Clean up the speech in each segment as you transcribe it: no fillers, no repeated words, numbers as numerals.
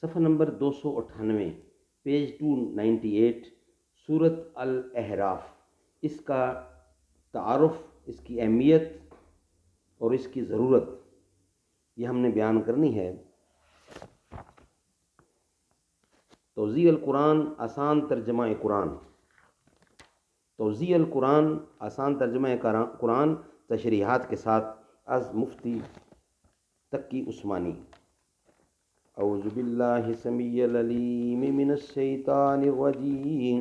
صفحہ number 298، page 298، سورۃ الاحراف۔ اس کا تعارف، اس کی اہمیت اور اس کی ضرورت یہ ہم نے بیان کرنی ہے۔ توضیح القرآن آسان ترجمہ قرآن، توضیح القرآن آسان ترجمہ قرآن، تشریحات کے ساتھ، از مفتی تقی عثمانی۔ اعوذ باللہ السمیع العلیم من الشیطان الرجیم،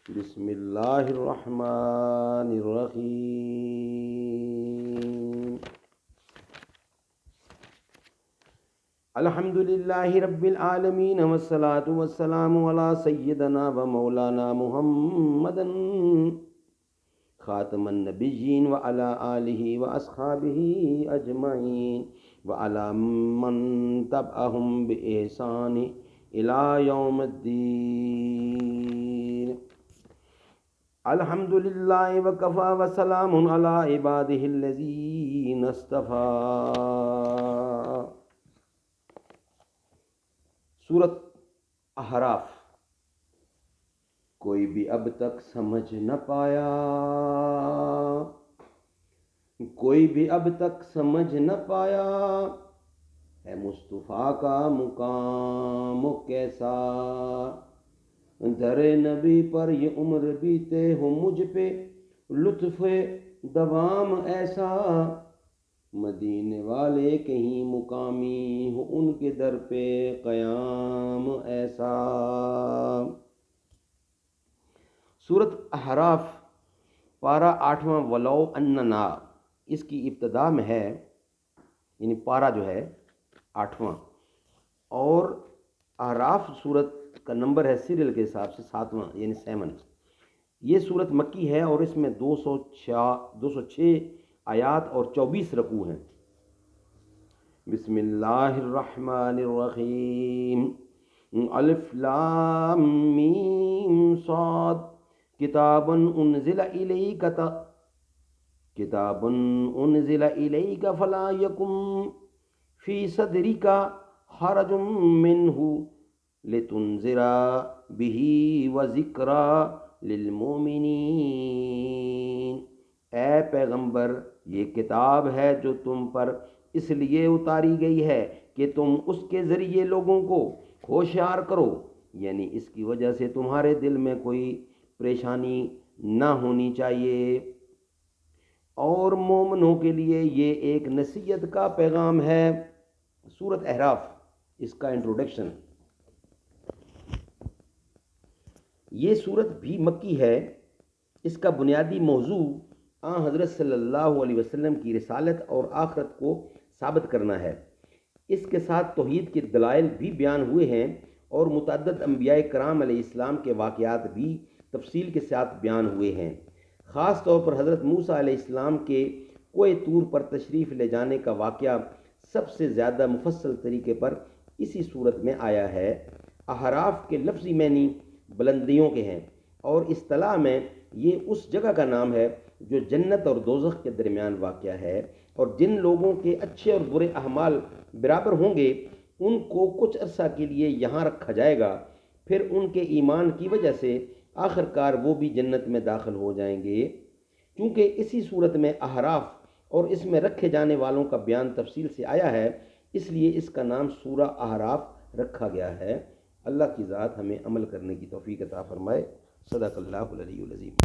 بسم اللہ الرحمن الرحیم۔ الحمد للہ رب العالمین، والصلاة والسلام علی سیدنا و مولانا محمد خاتم النبیین وعلی آلہ واصحابہ اجمعین وعلی من تبعہم بإحسان الی یوم الدین۔ الحمد للہ وکفی وسلام علی عبادہ الذین اصطفیٰ۔ سورۃ احراف۔ کوئی بھی اب تک سمجھ نہ پایا، کوئی بھی اب تک سمجھ نہ پایا، ہے مصطفیٰ کا مقام کیسا۔ در نبی پر یہ عمر بیتے ہو مجھ پہ لطف دوام ایسا، مدینے والے کہیں مقامی ہو ان کے در پہ قیام ایسا۔ سورۃ احراف پارہ 8واں ولو اننا، اس کی ابتدا میں ہے، یعنی پارہ جو ہے 8واں، اور احراف سورت کا نمبر ہے سیریل کے حساب سے 7واں، یعنی 7۔ یہ سورت مکی ہے اور اس میں 206 آیات اور 24 رکوع ہیں۔ بسم اللہ الرحمن الرحیم۔ الف لام میم صاد، کتاب انزل الیک فلا یکن فی صدرک حرج منہ لتنذر بہ وذکری للمؤمنین۔ اے پیغمبر، یہ کتاب ہے جو تم پر اس لیے اتاری گئی ہے کہ تم اس کے ذریعے لوگوں کو ہوشیار کرو، یعنی اس کی وجہ سے تمہارے دل میں کوئی پریشانی نہ ہونی چاہیے، اور مومنوں کے لیے یہ ایک نصیحت کا پیغام ہے۔ سورۃ احراف، اس کا انٹروڈکشن۔ یہ سورت بھی مکی ہے۔ اس کا بنیادی موضوع حضرت صلی اللہ علیہ وسلم کی رسالت اور آخرت کو ثابت کرنا ہے۔ اس کے ساتھ توحید کے دلائل بھی بیان ہوئے ہیں، اور متعدد انبیاء کرام علیہ السلام کے واقعات بھی تفصیل کے ساتھ بیان ہوئے ہیں۔ خاص طور پر حضرت موسیٰ علیہ السلام کے کوہ طور پر تشریف لے جانے کا واقعہ سب سے زیادہ مفصل طریقے پر اسی صورت میں آیا ہے۔ احراف کے لفظی معنی بلندیوں کے ہیں، اور اصطلاح میں یہ اس جگہ کا نام ہے جو جنت اور دوزخ کے درمیان واقع ہے، اور جن لوگوں کے اچھے اور برے اعمال برابر ہوں گے ان کو کچھ عرصہ کے لیے یہاں رکھا جائے گا، پھر ان کے ایمان کی وجہ سے آخر کار وہ بھی جنت میں داخل ہو جائیں گے۔ چونکہ اسی صورت میں احراف اور اس میں رکھے جانے والوں کا بیان تفصیل سے آیا ہے، اس لیے اس کا نام سورہ احراف رکھا گیا ہے۔ اللہ کی ذات ہمیں عمل کرنے کی توفیق عطا فرمائے۔ صدق اللہ العلی العظیم۔